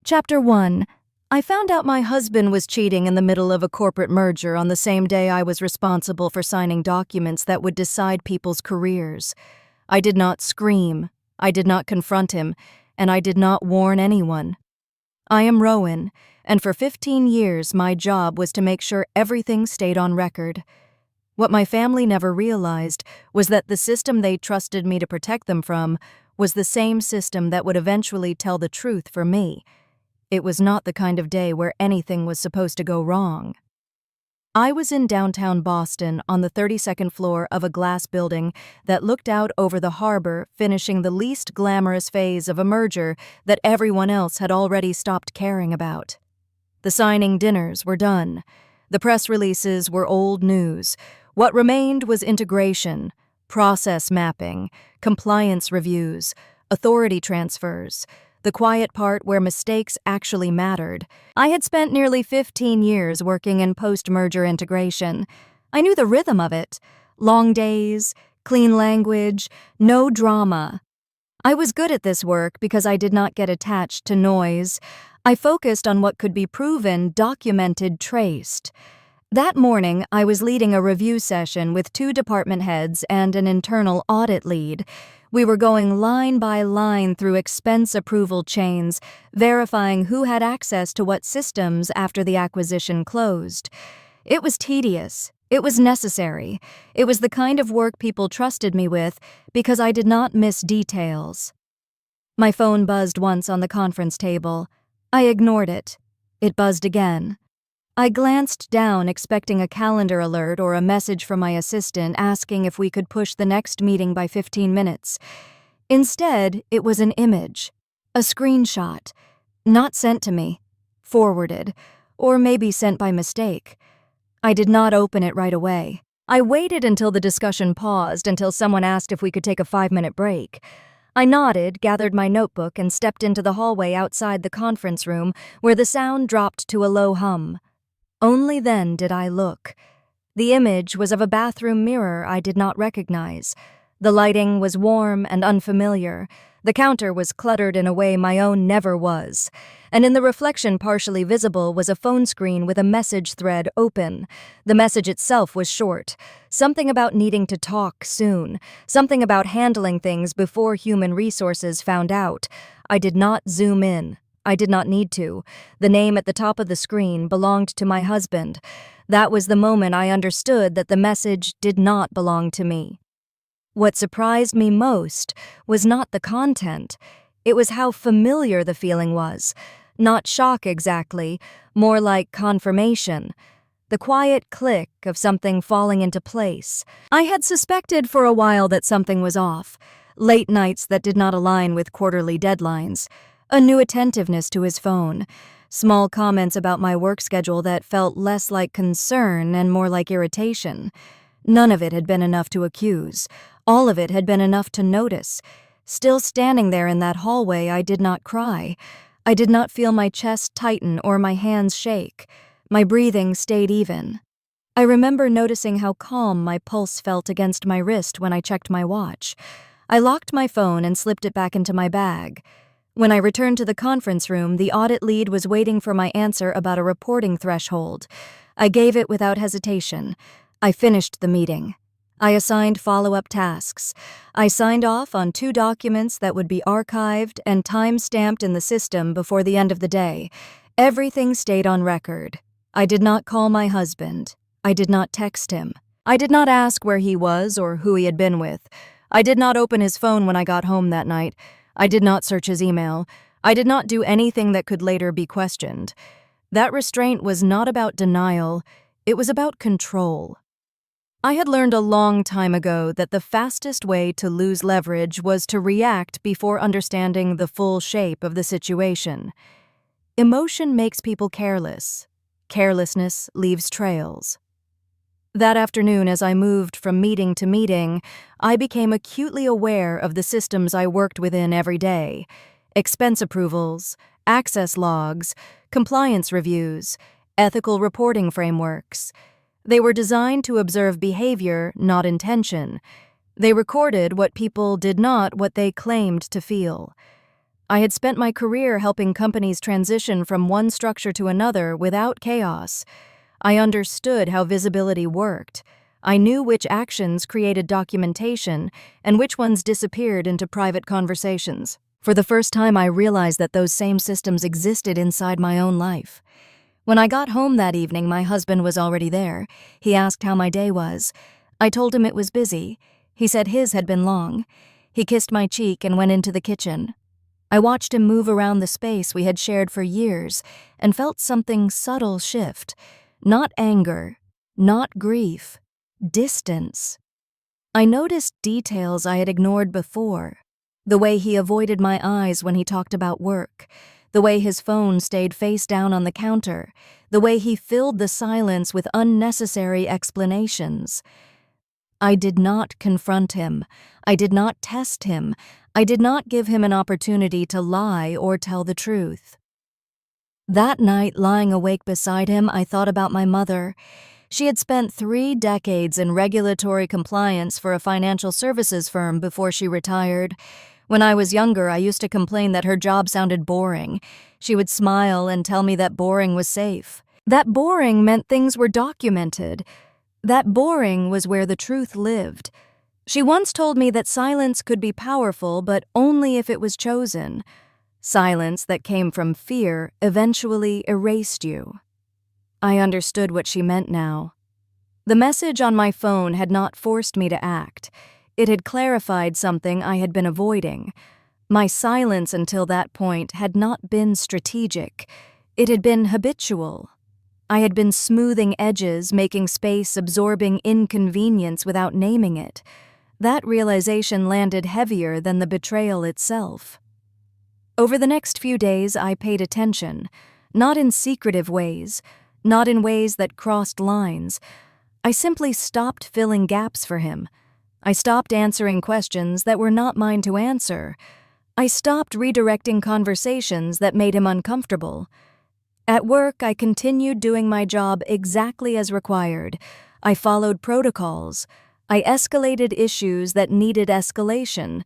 Chapter 1. I found out my husband was cheating in the middle of a corporate merger on the same day I was responsible for signing documents that would decide people's careers. I did not scream, I did not confront him, and I did not warn anyone. I am Rowan, and for 15 years my job was to make sure everything stayed on record. What my family never realized was that the system they trusted me to protect them from was the same system that would eventually tell the truth for me. It was not the kind of day where anything was supposed to go wrong. I was in downtown Boston on the 32nd floor of a glass building that looked out over the harbor, finishing the least glamorous phase of a merger that everyone else had already stopped caring about. The signing dinners were done. The press releases were old news. What remained was integration, process mapping, compliance reviews, authority transfers, the quiet part where mistakes actually mattered. I had spent nearly 15 years working in post-merger integration. I knew the rhythm of it. Long days, clean language, no drama. I was good at this work because I did not get attached to noise. I focused on what could be proven, documented, traced. That morning, I was leading a review session with 2 department heads and an internal audit lead. We were going line by line through expense approval chains, verifying who had access to what systems after the acquisition closed. It was tedious. It was necessary. It was the kind of work people trusted me with because I did not miss details. My phone buzzed once on the conference table. I ignored it. It buzzed again. I glanced down, expecting a calendar alert or a message from my assistant asking if we could push the next meeting by 15 minutes. Instead, it was an image, a screenshot, not sent to me, forwarded, or maybe sent by mistake. I did not open it right away. I waited until the discussion paused, until someone asked if we could take a 5-minute break. I nodded, gathered my notebook, and stepped into the hallway outside the conference room, where the sound dropped to a low hum. Only then did I look. The image was of a bathroom mirror I did not recognize. The lighting was warm and unfamiliar. The counter was cluttered in a way my own never was. And in the reflection partially visible was a phone screen with a message thread open. The message itself was short. Something about needing to talk soon. Something about handling things before human resources found out. I did not zoom in. I did not need to. The name at the top of the screen belonged to my husband. That was the moment I understood that the message did not belong to me. What surprised me most was not the content. It was how familiar the feeling was. Not shock exactly, more like confirmation. The quiet click of something falling into place. I had suspected for a while that something was off. Late nights that did not align with quarterly deadlines. A new attentiveness to his phone. Small comments about my work schedule that felt less like concern and more like irritation. None of it had been enough to accuse. All of it had been enough to notice. Still standing there in that hallway, I did not cry. I did not feel my chest tighten or my hands shake. My breathing stayed even. I remember noticing how calm my pulse felt against my wrist when I checked my watch. I locked my phone and slipped it back into my bag. When I returned to the conference room, the audit lead was waiting for my answer about a reporting threshold. I gave it without hesitation. I finished the meeting. I assigned follow-up tasks. I signed off on 2 documents that would be archived and time-stamped in the system before the end of the day. Everything stayed on record. I did not call my husband. I did not text him. I did not ask where he was or who he had been with. I did not open his phone when I got home that night. I did not search his email. I did not do anything that could later be questioned. That restraint was not about denial. It was about control. I had learned a long time ago that the fastest way to lose leverage was to react before understanding the full shape of the situation. Emotion makes people careless. Carelessness leaves trails. That afternoon, as I moved from meeting to meeting, I became acutely aware of the systems I worked within every day. Expense approvals, access logs, compliance reviews, ethical reporting frameworks. They were designed to observe behavior, not intention. They recorded what people did not what they claimed to feel. I had spent my career helping companies transition from one structure to another without chaos. I understood how visibility worked. I knew which actions created documentation and which ones disappeared into private conversations. For the first time, I realized that those same systems existed inside my own life. When I got home that evening, my husband was already there. He asked how my day was. I told him it was busy. He said his had been long. He kissed my cheek and went into the kitchen. I watched him move around the space we had shared for years and felt something subtle shift. Not anger, not grief, distance. I noticed details I had ignored before. The way he avoided my eyes when he talked about work. The way his phone stayed face down on the counter. The way he filled the silence with unnecessary explanations. I did not confront him. I did not test him. I did not give him an opportunity to lie or tell the truth. That night, lying awake beside him, I thought about my mother. She had spent 3 decades in regulatory compliance for a financial services firm before she retired. When I was younger, I used to complain that her job sounded boring. She would smile and tell me that boring was safe. That boring meant things were documented. That boring was where the truth lived. She once told me that silence could be powerful, but only if it was chosen. Silence that came from fear eventually erased you. I understood what she meant now. The message on my phone had not forced me to act. It had clarified something I had been avoiding. My silence until that point had not been strategic. It had been habitual. I had been smoothing edges, making space, absorbing inconvenience without naming it. That realization landed heavier than the betrayal itself. Over the next few days, I paid attention, not in secretive ways, not in ways that crossed lines. I simply stopped filling gaps for him. I stopped answering questions that were not mine to answer. I stopped redirecting conversations that made him uncomfortable. At work, I continued doing my job exactly as required. I followed protocols. I escalated issues that needed escalation.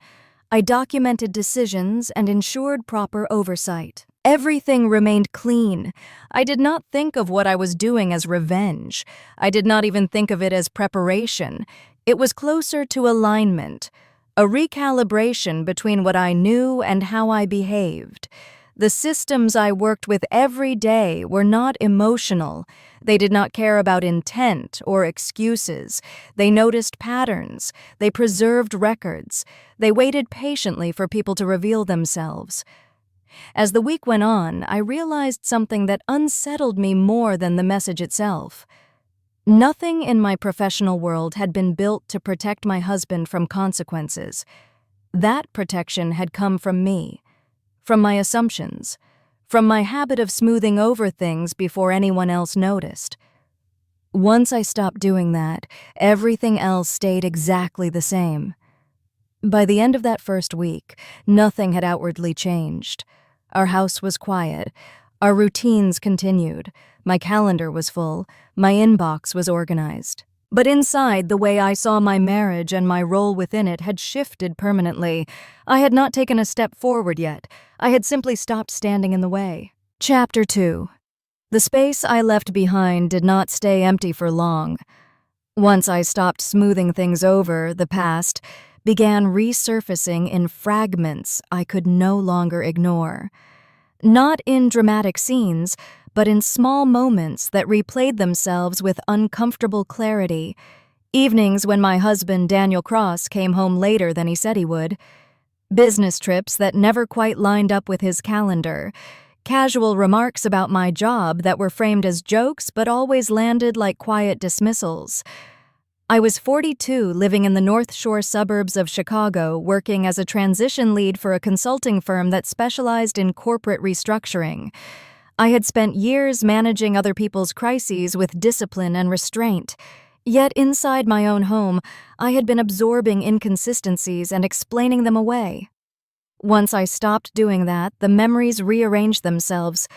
I documented decisions and ensured proper oversight. Everything remained clean. I did not think of what I was doing as revenge. I did not even think of it as preparation. It was closer to alignment, a recalibration between what I knew and how I behaved. The systems I worked with every day were not emotional. They did not care about intent or excuses. They noticed patterns. They preserved records. They waited patiently for people to reveal themselves. As the week went on, I realized something that unsettled me more than the message itself. Nothing in my professional world had been built to protect my husband from consequences. That protection had come from me, from my assumptions, from my habit of smoothing over things before anyone else noticed. Once I stopped doing that, everything else stayed exactly the same. By the end of that first week, nothing had outwardly changed. Our house was quiet. Our routines continued. My calendar was full. My inbox was organized. But inside, the way I saw my marriage and my role within it had shifted permanently. I had not taken a step forward yet. I had simply stopped standing in the way. Chapter 2. The space I left behind did not stay empty for long. Once I stopped smoothing things over, the past began resurfacing in fragments I could no longer ignore. Not in dramatic scenes, but in small moments that replayed themselves with uncomfortable clarity. Evenings when my husband, Daniel Cross, came home later than he said he would. Business trips that never quite lined up with his calendar. Casual remarks about my job that were framed as jokes but always landed like quiet dismissals. I was 42, living in the North Shore suburbs of Chicago, working as a transition lead for a consulting firm that specialized in corporate restructuring. I had spent years managing other people's crises with discipline and restraint. Yet inside my own home, I had been absorbing inconsistencies and explaining them away. Once I stopped doing that, the memories rearranged themselves.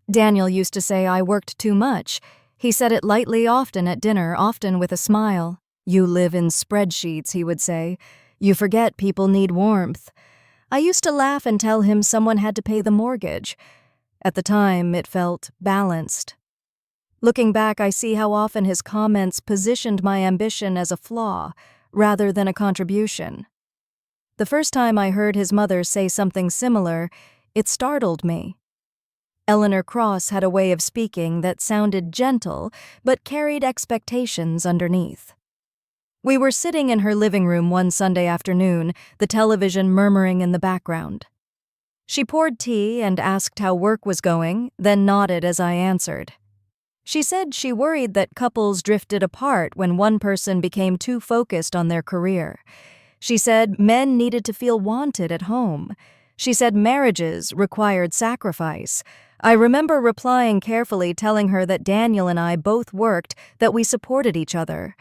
Daniel used to say I worked too much. He said it lightly often at dinner, often with a smile. "You live in spreadsheets," he would say. "You forget people need warmth." I used to laugh and tell him someone had to pay the mortgage. At the time, it felt balanced. Looking back, I see how often his comments positioned my ambition as a flaw rather than a contribution. The first time I heard his mother say something similar, it startled me. Eleanor Cross had a way of speaking that sounded gentle but carried expectations underneath. We were sitting in her living room one Sunday afternoon, the television murmuring in the background. She poured tea and asked how work was going, then nodded as I answered. She said she worried that couples drifted apart when one person became too focused on their career. She said men needed to feel wanted at home. She said marriages required sacrifice. I remember replying carefully, telling her that Daniel and I both worked, that we supported each other.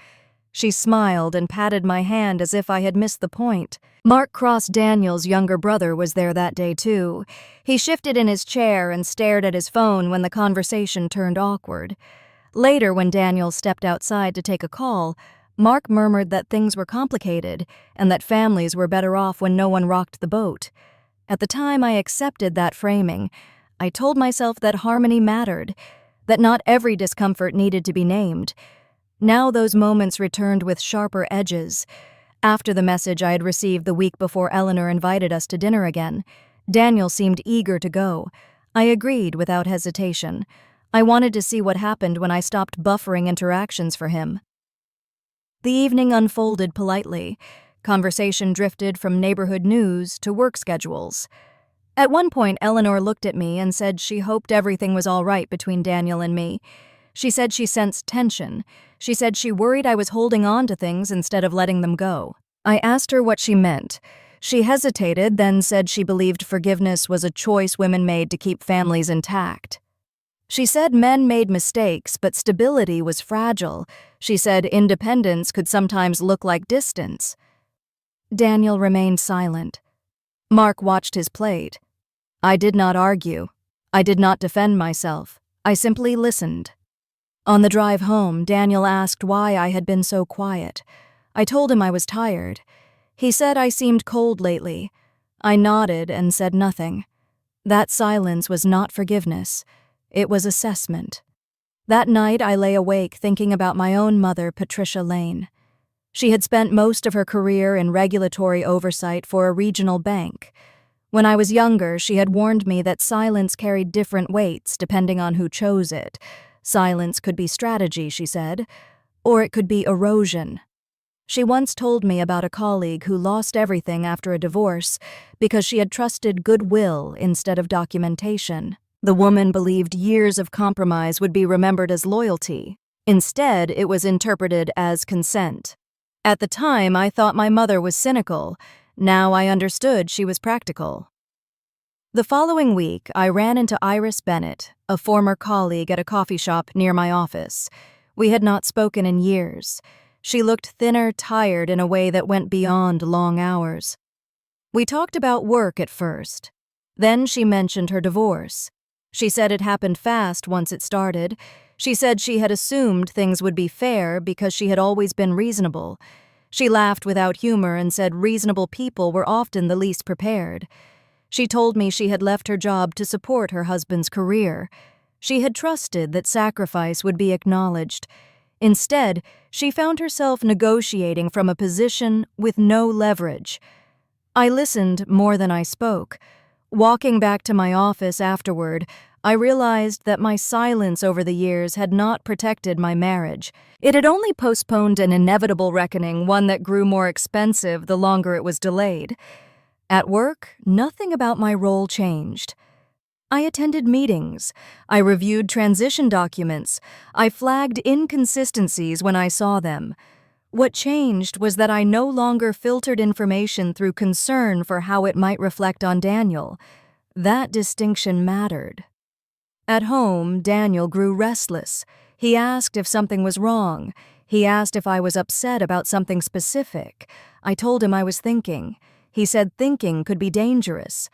She smiled and patted my hand as if I had missed the point. Mark Cross, Daniel's younger brother, was there that day too. He shifted in his chair and stared at his phone when the conversation turned awkward. Later, when Daniel stepped outside to take a call, Mark murmured that things were complicated and that families were better off when no one rocked the boat. At the time, I accepted that framing. I told myself that harmony mattered, that not every discomfort needed to be named. Now those moments returned with sharper edges. After the message I had received the week before Eleanor invited us to dinner again, Daniel seemed eager to go. I agreed without hesitation. I wanted to see what happened when I stopped buffering interactions for him. The evening unfolded politely. Conversation drifted from neighborhood news to work schedules. At one point, Eleanor looked at me and said she hoped everything was all right between Daniel and me. She said she sensed tension. She said she worried I was holding on to things instead of letting them go. I asked her what she meant. She hesitated, then said she believed forgiveness was a choice women made to keep families intact. She said men made mistakes, but stability was fragile. She said independence could sometimes look like distance. Daniel remained silent. Mark watched his plate. I did not argue. I did not defend myself. I simply listened. On the drive home, Daniel asked why I had been so quiet. I told him I was tired. He said I seemed cold lately. I nodded and said nothing. That silence was not forgiveness. It was assessment. That night I lay awake thinking about my own mother, Patricia Lane. She had spent most of her career in regulatory oversight for a regional bank. When I was younger, she had warned me that silence carried different weights depending on who chose it. Silence could be strategy, she said, or it could be erosion. She once told me about a colleague who lost everything after a divorce because she had trusted goodwill instead of documentation. The woman believed years of compromise would be remembered as loyalty. Instead, it was interpreted as consent. At the time, I thought my mother was cynical. Now I understood she was practical. The following week, I ran into Iris Bennett, a former colleague at a coffee shop near my office. We had not spoken in years. She looked thinner, tired in a way that went beyond long hours. We talked about work at first. Then she mentioned her divorce. She said it happened fast once it started. She said she had assumed things would be fair because she had always been reasonable. She laughed without humor and said reasonable people were often the least prepared. She told me she had left her job to support her husband's career. She had trusted that sacrifice would be acknowledged. Instead, she found herself negotiating from a position with no leverage. I listened more than I spoke. Walking back to my office afterward, I realized that my silence over the years had not protected my marriage. It had only postponed an inevitable reckoning, one that grew more expensive the longer it was delayed. At work, nothing about my role changed. I attended meetings. I reviewed transition documents. I flagged inconsistencies when I saw them. What changed was that I no longer filtered information through concern for how it might reflect on Daniel. That distinction mattered. At home, Daniel grew restless. He asked if something was wrong. He asked if I was upset about something specific. I told him I was thinking. He said thinking could be dangerous.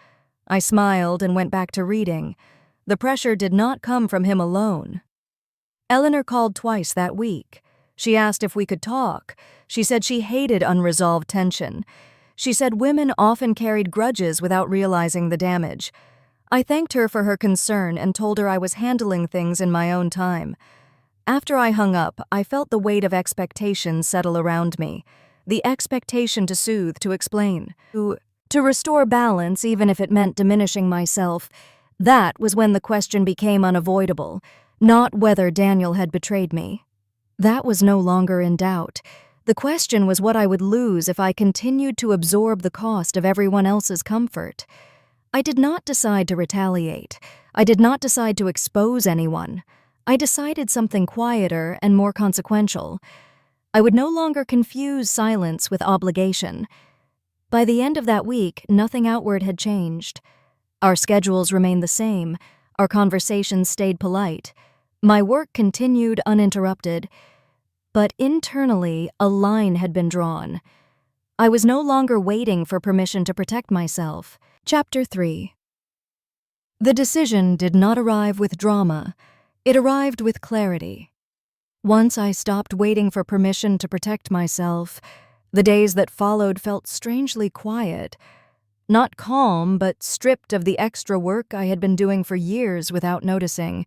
I smiled and went back to reading. The pressure did not come from him alone. Eleanor called twice that week. She asked if we could talk. She said she hated unresolved tension. She said women often carried grudges without realizing the damage. I thanked her for her concern and told her I was handling things in my own time. After I hung up, I felt the weight of expectation settle around me. The expectation to soothe, to explain, to restore balance even if it meant diminishing myself. That was when the question became unavoidable, not whether Daniel had betrayed me. That was no longer in doubt. The question was what I would lose if I continued to absorb the cost of everyone else's comfort. I did not decide to retaliate. I did not decide to expose anyone. I decided something quieter and more consequential. I would no longer confuse silence with obligation. By the end of that week, nothing outward had changed. Our schedules remained the same. Our conversations stayed polite. My work continued uninterrupted. But internally, a line had been drawn. I was no longer waiting for permission to protect myself. Chapter 3. The decision did not arrive with drama. It arrived with clarity. Once I stopped waiting for permission to protect myself, the days that followed felt strangely quiet. Not calm, but stripped of the extra work I had been doing for years without noticing.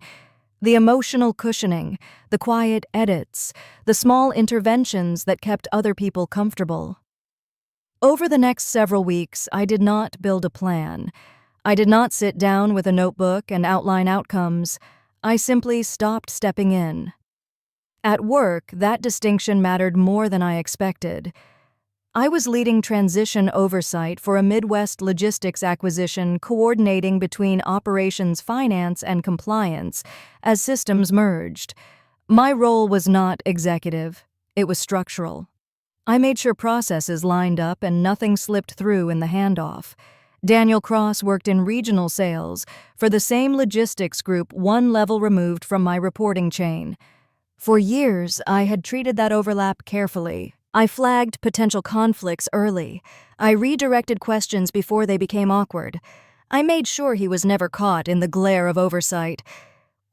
The emotional cushioning, the quiet edits, the small interventions that kept other people comfortable. Over the next several weeks, I did not build a plan. I did not sit down with a notebook and outline outcomes. I simply stopped stepping in. At work, that distinction mattered more than I expected. I was leading transition oversight for a Midwest logistics acquisition coordinating between operations finance and compliance as systems merged. My role was not executive, it was structural. I made sure processes lined up and nothing slipped through in the handoff. Daniel Cross worked in regional sales for the same logistics group one level removed from my reporting chain. For years, I had treated that overlap carefully. I flagged potential conflicts early. I redirected questions before they became awkward. I made sure he was never caught in the glare of oversight.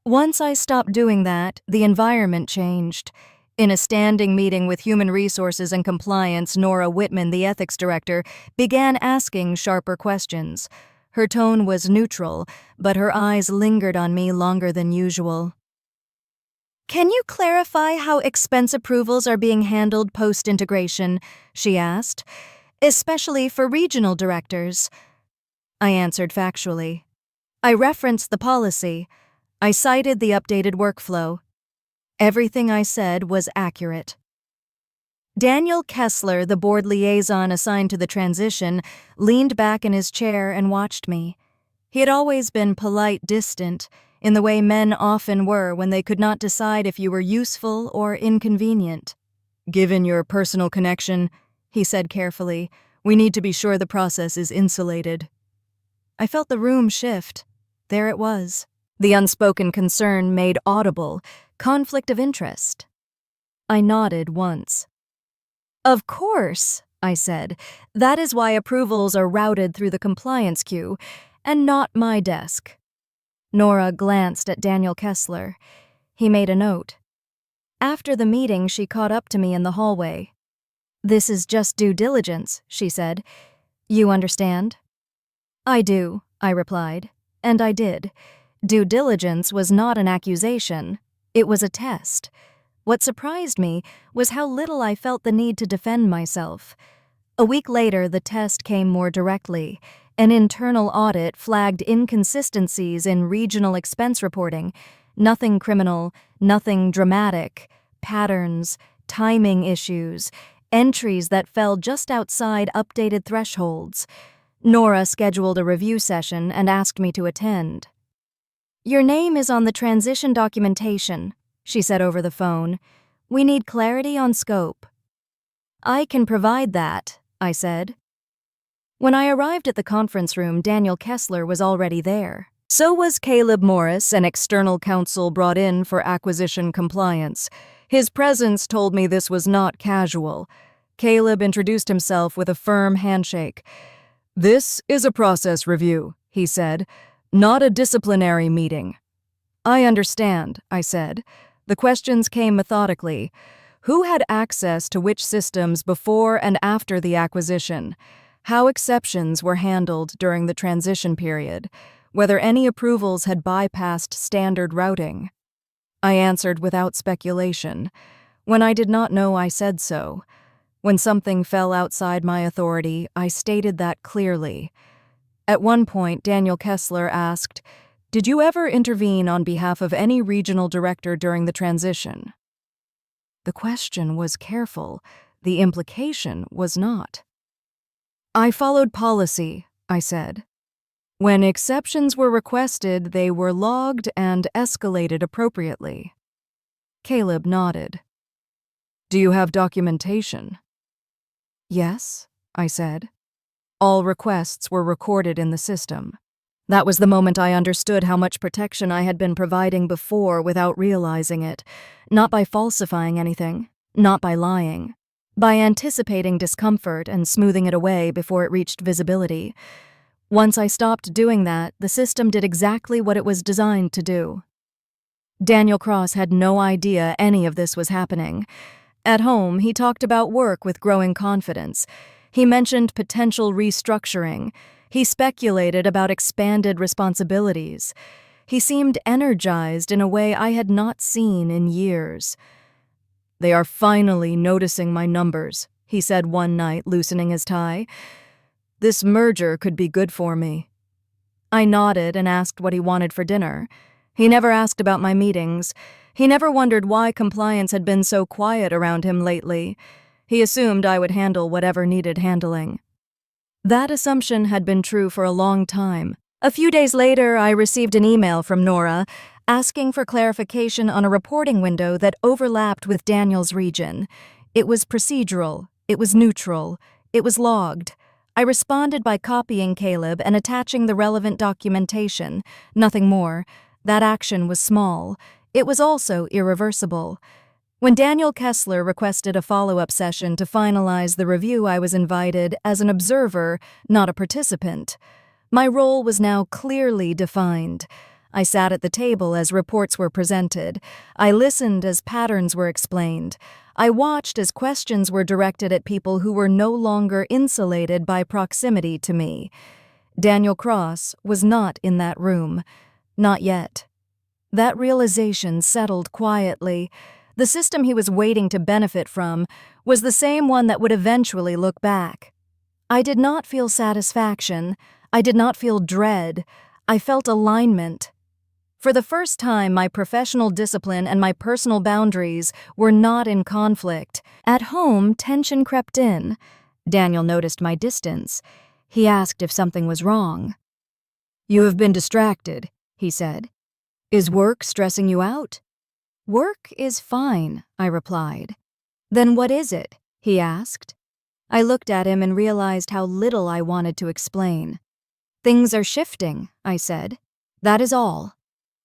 Once I stopped doing that, the environment changed. In a standing meeting with Human Resources and Compliance, Nora Whitman, the ethics director, began asking sharper questions. Her tone was neutral, but her eyes lingered on me longer than usual. "Can you clarify how expense approvals are being handled post-integration?" she asked, "especially for regional directors." I answered factually. I referenced the policy. I cited the updated workflow. Everything I said was accurate. Daniel Kessler, the board liaison assigned to the transition, leaned back in his chair and watched me. He had always been polite, distant, in the way men often were when they could not decide if you were useful or inconvenient. "Given your personal connection," he said carefully, "we need to be sure the process is insulated." I felt the room shift. There it was. The unspoken concern made audible, conflict of interest. I nodded once. "Of course," I said. "That is why approvals are routed through the compliance queue, and not my desk." Nora glanced at Daniel Kessler. He made a note. After the meeting, she caught up to me in the hallway. "This is just due diligence," she said. "You understand?" "I do," I replied. And I did. Due diligence was not an accusation. It was a test. What surprised me was how little I felt the need to defend myself. A week later, the test came more directly. An internal audit flagged inconsistencies in regional expense reporting. Nothing criminal, nothing dramatic. Patterns, timing issues, entries that fell just outside updated thresholds. Nora scheduled a review session and asked me to attend. "Your name is on the transition documentation," she said over the phone. "We need clarity on scope." "I can provide that," I said. When I arrived at the conference room, Daniel Kessler was already there. So was Caleb Morris, an external counsel brought in for acquisition compliance. His presence told me this was not casual. Caleb introduced himself with a firm handshake. "This is a process review," he said, "not a disciplinary meeting." "I understand," I said. The questions came methodically. Who had access to which systems before and after the acquisition? how exceptions were handled during the transition period, whether any approvals had bypassed standard routing. I answered without speculation. When I did not know, I said so. When something fell outside my authority, I stated that clearly. At one point, Daniel Kessler asked, "Did you ever intervene on behalf of any regional director during the transition?" The question was careful. The implication was not. "I followed policy," I said. "When exceptions were requested, they were logged and escalated appropriately." Caleb nodded. "Do you have documentation?" "Yes," I said. All requests were recorded in the system. That was the moment I understood how much protection I had been providing before without realizing it, not by falsifying anything, not by lying, by anticipating discomfort and smoothing it away before it reached visibility. Once I stopped doing that, the system did exactly what it was designed to do. Daniel Cross had no idea any of this was happening. At home, he talked about work with growing confidence. He mentioned potential restructuring. He speculated about expanded responsibilities. He seemed energized in a way I had not seen in years. "They are finally noticing my numbers," he said one night, loosening his tie. "This merger could be good for me." I nodded and asked what he wanted for dinner. He never asked about my meetings. He never wondered why compliance had been so quiet around him lately. He assumed I would handle whatever needed handling. That assumption had been true for a long time. A few days later, I received an email from Nora asking for clarification on a reporting window that overlapped with Daniel's region. It was procedural. It was neutral. It was logged. I responded by copying Caleb and attaching the relevant documentation. Nothing more. That action was small. It was also irreversible. When Daniel Kessler requested a follow-up session to finalize the review, I was invited as an observer, not a participant. My role was now clearly defined. I sat at the table as reports were presented. I listened as patterns were explained. I watched as questions were directed at people who were no longer insulated by proximity to me. Daniel Cross was not in that room. Not yet. That realization settled quietly. The system he was waiting to benefit from was the same one that would eventually look back. I did not feel satisfaction. I did not feel dread. I felt alignment. For the first time, my professional discipline and my personal boundaries were not in conflict. At home, tension crept in. Daniel noticed my distance. He asked if something was wrong. "You have been distracted," he said. "Is work stressing you out?" "Work is fine," I replied. "Then what is it?" he asked. I looked at him and realized how little I wanted to explain. "Things are shifting," I said. "That is all."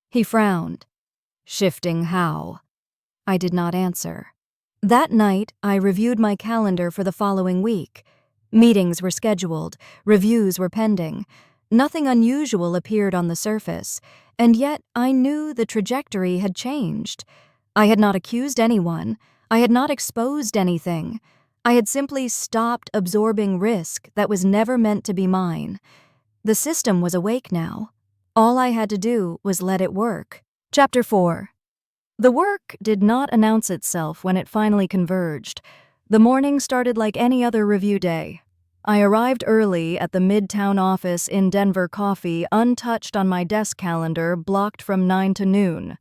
He frowned. "Shifting how?" I did not answer. That night, I reviewed my calendar for the following week. Meetings were scheduled, reviews were pending. Nothing unusual appeared on the surface, and yet I knew the trajectory had changed. I had not accused anyone. I had not exposed anything. I had simply stopped absorbing risk that was never meant to be mine. The system was awake now. All I had to do was let it work. Chapter 4. The work did not announce itself when it finally converged. The morning started like any other review day. I arrived early at the Midtown office in Denver Coffee, untouched on my desk calendar, blocked from 9 to noon.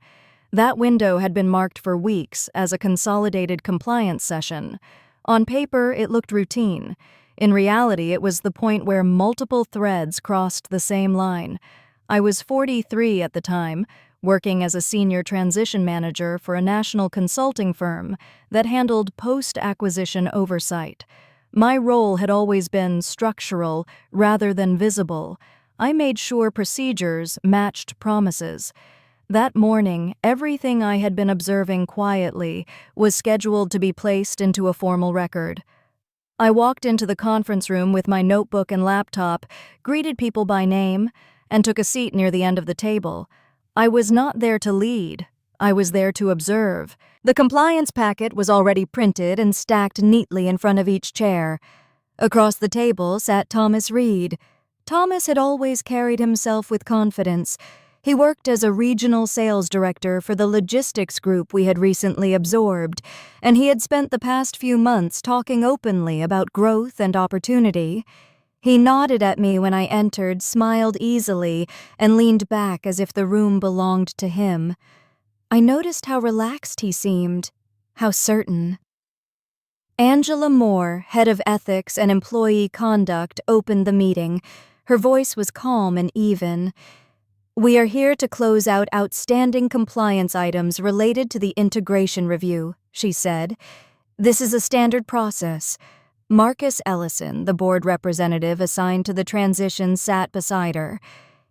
That window had been marked for weeks as a consolidated compliance session. On paper, it looked routine. In reality, it was the point where multiple threads crossed the same line. I was 43 at the time, working as a senior transition manager for a national consulting firm that handled post-acquisition oversight. My role had always been structural rather than visible. I made sure procedures matched promises. That morning, everything I had been observing quietly was scheduled to be placed into a formal record. I walked into the conference room with my notebook and laptop, greeted people by name, and took a seat near the end of the table. I was not there to lead. I was there to observe. The compliance packet was already printed and stacked neatly in front of each chair. Across the table sat Thomas Reed. Thomas had always carried himself with confidence. He worked as a regional sales director for the logistics group we had recently absorbed, and he had spent the past few months talking openly about growth and opportunity. He nodded at me when I entered, smiled easily, and leaned back as if the room belonged to him. I noticed how relaxed he seemed, how certain. Angela Moore, head of ethics and employee conduct, opened the meeting. Her voice was calm and even. "We are here to close out outstanding compliance items related to the integration review," she said. "This is a standard process." Marcus Ellison, the board representative assigned to the transition, sat beside her.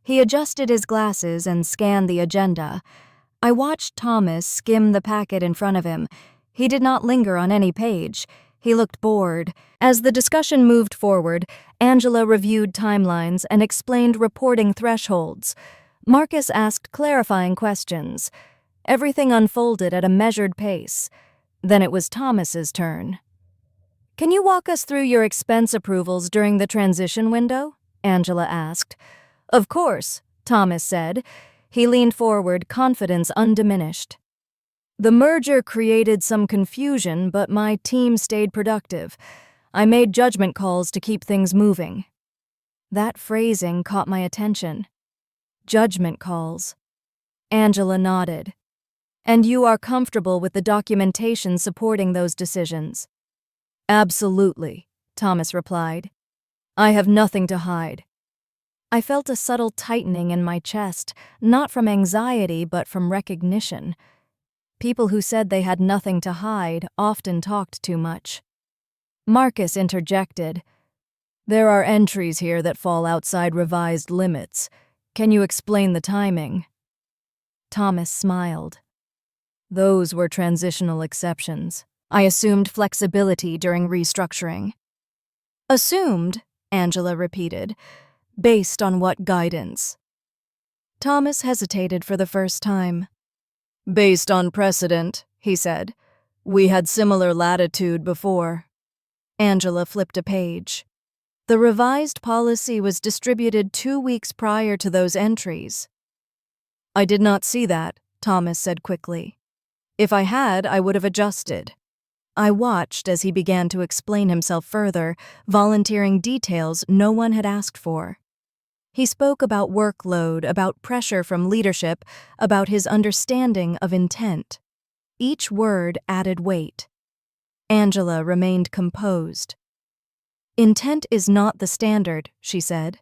He adjusted his glasses and scanned the agenda. I watched Thomas skim the packet in front of him. He did not linger on any page. He looked bored. As the discussion moved forward, Angela reviewed timelines and explained reporting thresholds. Marcus asked clarifying questions. Everything unfolded at a measured pace. Then it was Thomas's turn. "Can you walk us through your expense approvals during the transition window?" Angela asked. "Of course," Thomas said. He leaned forward, confidence undiminished. "The merger created some confusion, but my team stayed productive. I made judgment calls to keep things moving." That phrasing caught my attention. Judgment calls. Angela nodded. "And you are comfortable with the documentation supporting those decisions?" "Absolutely," Thomas replied. "I have nothing to hide." I felt a subtle tightening in my chest, not from anxiety but from recognition. People who said they had nothing to hide often talked too much. Marcus interjected. "There are entries here that fall outside revised limits. Can you explain the timing?" Thomas smiled. "Those were transitional exceptions. I assumed flexibility during restructuring." "Assumed?" Angela repeated. "Based on what guidance?" Thomas hesitated for the first time. "Based on precedent," he said. "We had similar latitude before." Angela flipped a page. "The revised policy was distributed 2 weeks prior to those entries." "I did not see that," Thomas said quickly. "If I had, I would have adjusted." I watched as he began to explain himself further, volunteering details no one had asked for. He spoke about workload, about pressure from leadership, about his understanding of intent. Each word added weight. Angela remained composed. "Intent is not the standard," she said.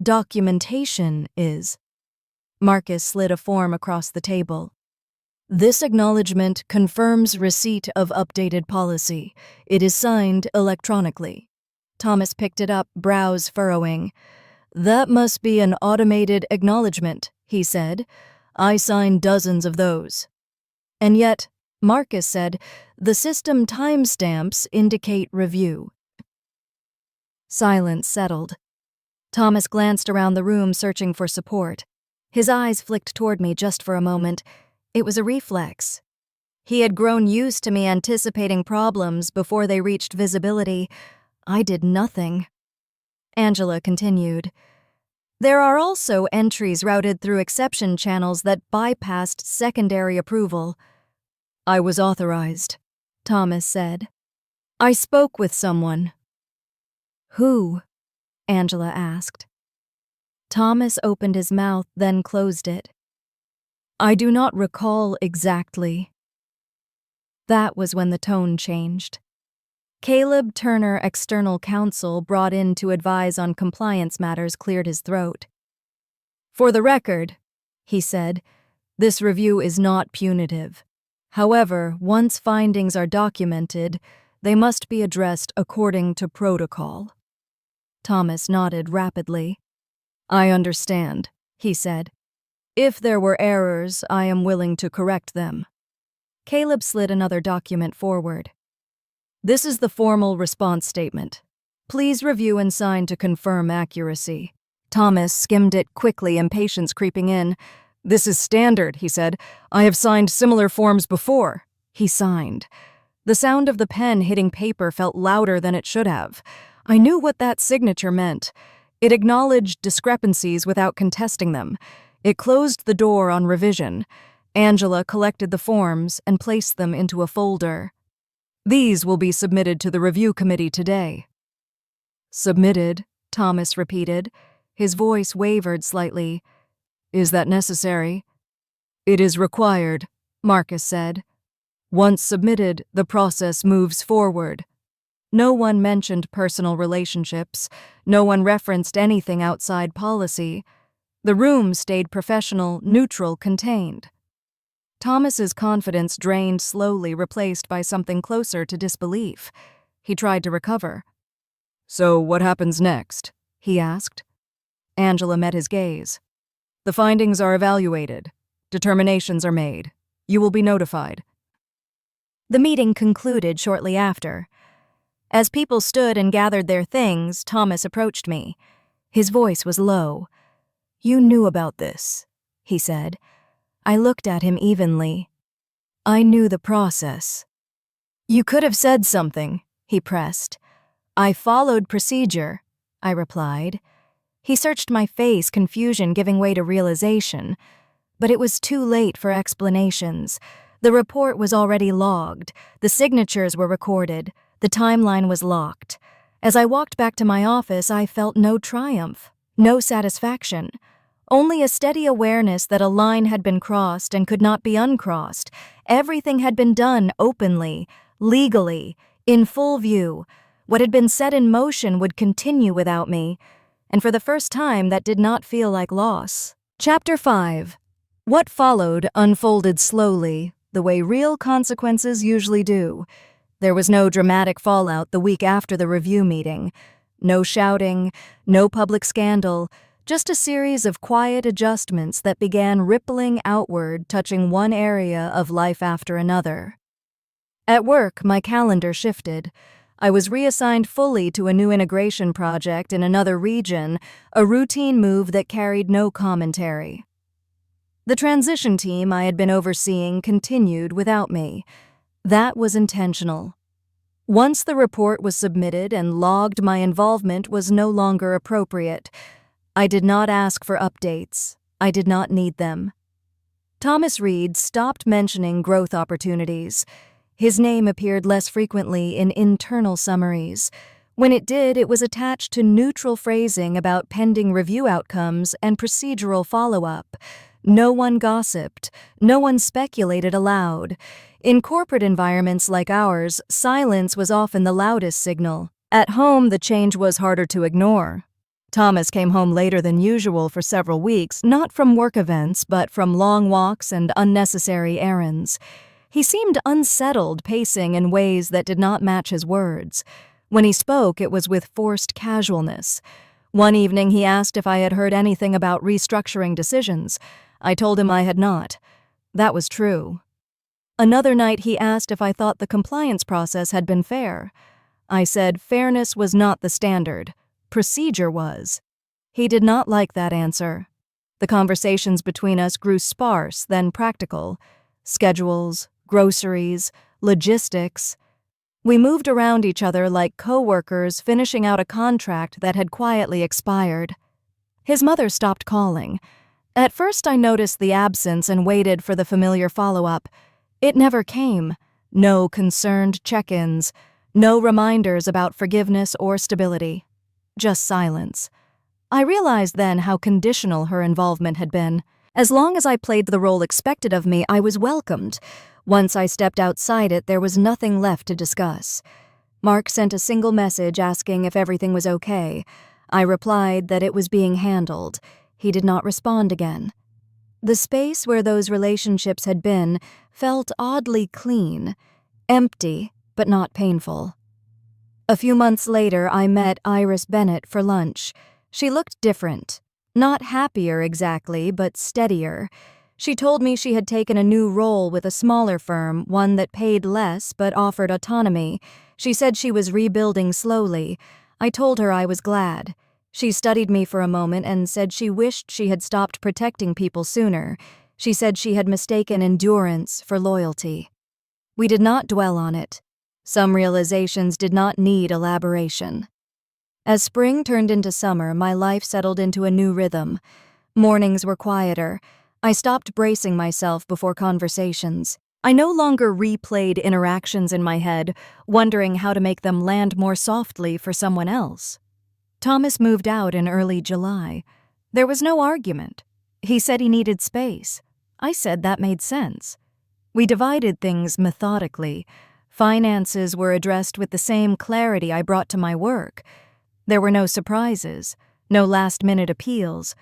"Documentation is." Marcus slid a form across the table. "This acknowledgement confirms receipt of updated policy. It is signed electronically." Thomas picked it up, brows furrowing. "That must be an automated acknowledgement," he said. "I signed dozens of those." "And yet," Marcus said, "the system timestamps indicate review." Silence settled. Thomas glanced around the room, searching for support. His eyes flicked toward me just for a moment. It was a reflex. He had grown used to me anticipating problems before they reached visibility. I did nothing. Angela continued. "There are also entries routed through exception channels that bypassed secondary approval." "I was authorized," Thomas said. "I spoke with someone." "Who?" Angela asked. Thomas opened his mouth, then closed it. "I do not recall exactly." That was when the tone changed. Caleb Turner, external counsel brought in to advise on compliance matters, cleared his throat. "For the record," he said, "this review is not punitive. However, once findings are documented, they must be addressed according to protocol." Thomas nodded rapidly. "I understand," he said. "If there were errors, I am willing to correct them." Caleb slid another document forward. "This is the formal response statement. Please review and sign to confirm accuracy." Thomas skimmed it quickly, impatience creeping in. "This is standard," he said. "I have signed similar forms before." He signed. The sound of the pen hitting paper felt louder than it should have. I knew what that signature meant. It acknowledged discrepancies without contesting them. It closed the door on revision. Angela collected the forms and placed them into a folder. These will be submitted to the review committee today. Submitted, Thomas repeated. His voice wavered slightly. Is that necessary? It is required, Marcus said. Once submitted, the process moves forward. No one mentioned personal relationships. No one referenced anything outside policy. The room stayed professional, neutral, contained. Thomas's confidence drained slowly, replaced by something closer to disbelief. He tried to recover. So what happens next? He asked. Angela met his gaze. The findings are evaluated. Determinations are made. You will be notified. The meeting concluded shortly after. As people stood and gathered their things, Thomas approached me. His voice was low. You knew about this, he said. I looked at him evenly. I knew the process. You could have said something, he pressed. I followed procedure, I replied. He searched my face, confusion giving way to realization. But it was too late for explanations. The report was already logged. The signatures were recorded. The timeline was locked. As I walked back to my office, I felt no triumph, no satisfaction. Only a steady awareness that a line had been crossed and could not be uncrossed. Everything had been done openly, legally, in full view. What had been set in motion would continue without me. And for the first time, that did not feel like loss. Chapter 5. What followed unfolded slowly, the way real consequences usually do. There was no dramatic fallout the week after the review meeting. No shouting, no public scandal, just a series of quiet adjustments that began rippling outward, touching one area of life after another. At work, my calendar shifted. I was reassigned fully to a new integration project in another region, a routine move that carried no commentary. The transition team I had been overseeing continued without me. That was intentional. Once the report was submitted and logged, my involvement was no longer appropriate. I did not ask for updates. I did not need them. Thomas Reed stopped mentioning growth opportunities. His name appeared less frequently in internal summaries. When it did, it was attached to neutral phrasing about pending review outcomes and procedural follow-up. No one gossiped. No one speculated aloud. In corporate environments like ours, silence was often the loudest signal. At home, the change was harder to ignore. Thomas came home later than usual for several weeks, not from work events, but from long walks and unnecessary errands. He seemed unsettled, pacing in ways that did not match his words. When he spoke, it was with forced casualness. One evening, he asked if I had heard anything about restructuring decisions. I told him I had not. That was true. Another night, he asked if I thought the compliance process had been fair. I said fairness was not the standard. Procedure was. He did not like that answer. The conversations between us grew sparse, then practical. Schedules, groceries, logistics. We moved around each other like co-workers finishing out a contract that had quietly expired. His mother stopped calling. At first I noticed the absence and waited for the familiar follow-up. It never came. No concerned check-ins. No reminders about forgiveness or stability. Just silence. I realized then how conditional her involvement had been. As long as I played the role expected of me, I was welcomed. Once I stepped outside it, there was nothing left to discuss. Mark sent a single message asking if everything was okay. I replied that it was being handled. He did not respond again. The space where those relationships had been felt oddly clean, empty, but not painful. A few months later, I met Iris Bennett for lunch. She looked different. Not happier exactly, but steadier. She told me she had taken a new role with a smaller firm, one that paid less but offered autonomy. She said she was rebuilding slowly. I told her I was glad. She studied me for a moment and said she wished she had stopped protecting people sooner. She said she had mistaken endurance for loyalty. We did not dwell on it. Some realizations did not need elaboration. As spring turned into summer, my life settled into a new rhythm. Mornings were quieter. I stopped bracing myself before conversations. I no longer replayed interactions in my head, wondering how to make them land more softly for someone else. Thomas moved out in early July. There was no argument. He said he needed space. I said that made sense. We divided things methodically. Finances were addressed with the same clarity I brought to my work. There were no surprises, no last-minute appeals.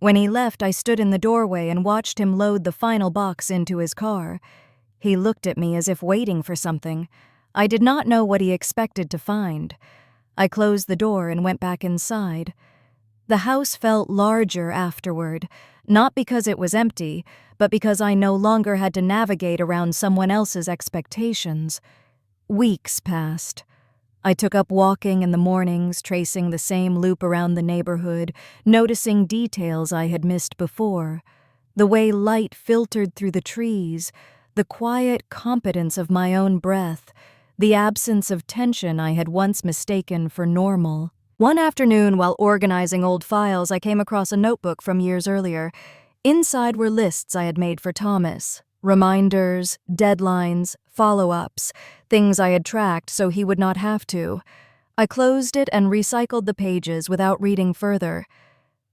When he left, I stood in the doorway and watched him load the final box into his car. He looked at me as if waiting for something. I did not know what he expected to find. I closed the door and went back inside. The house felt larger afterward, not because it was empty, but because I no longer had to navigate around someone else's expectations. Weeks passed. I took up walking in the mornings, tracing the same loop around the neighborhood, noticing details I had missed before. The way light filtered through the trees, the quiet competence of my own breath, the absence of tension I had once mistaken for normal. One afternoon, while organizing old files, I came across a notebook from years earlier. Inside were lists I had made for Thomas. Reminders, deadlines, follow-ups, things I had tracked so he would not have to. I closed it and recycled the pages without reading further.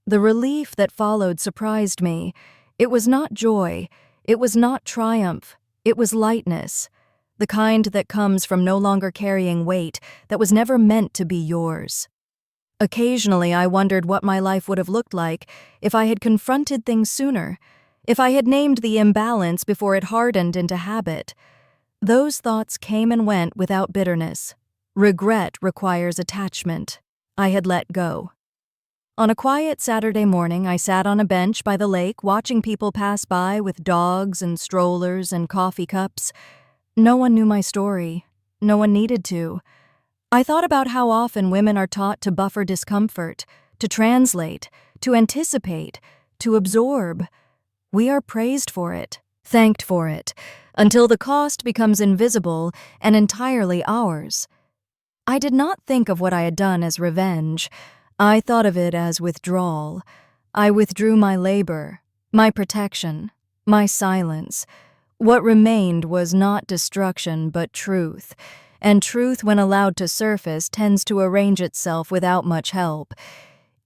The relief that followed surprised me. It was not joy. It was not triumph. It was lightness. The kind that comes from no longer carrying weight that was never meant to be yours. Occasionally, I wondered what my life would have looked like if I had confronted things sooner, if I had named the imbalance before it hardened into habit. Those thoughts came and went without bitterness. Regret requires attachment. I had let go. On a quiet Saturday morning, I sat on a bench by the lake watching people pass by with dogs and strollers and coffee cups. No one knew my story. No one needed to. I thought about how often women are taught to buffer discomfort, to translate, to anticipate, to absorb. We are praised for it, thanked for it, until the cost becomes invisible and entirely ours. I did not think of what I had done as revenge. I thought of it as withdrawal. I withdrew my labor, my protection, my silence. What remained was not destruction but truth, and truth, when allowed to surface, tends to arrange itself without much help.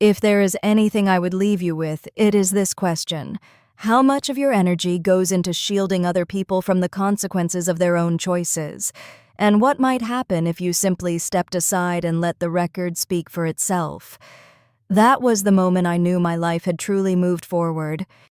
If there is anything I would leave you with, it is this question. How much of your energy goes into shielding other people from the consequences of their own choices? And what might happen if you simply stepped aside and let the record speak for itself? That was the moment I knew my life had truly moved forward.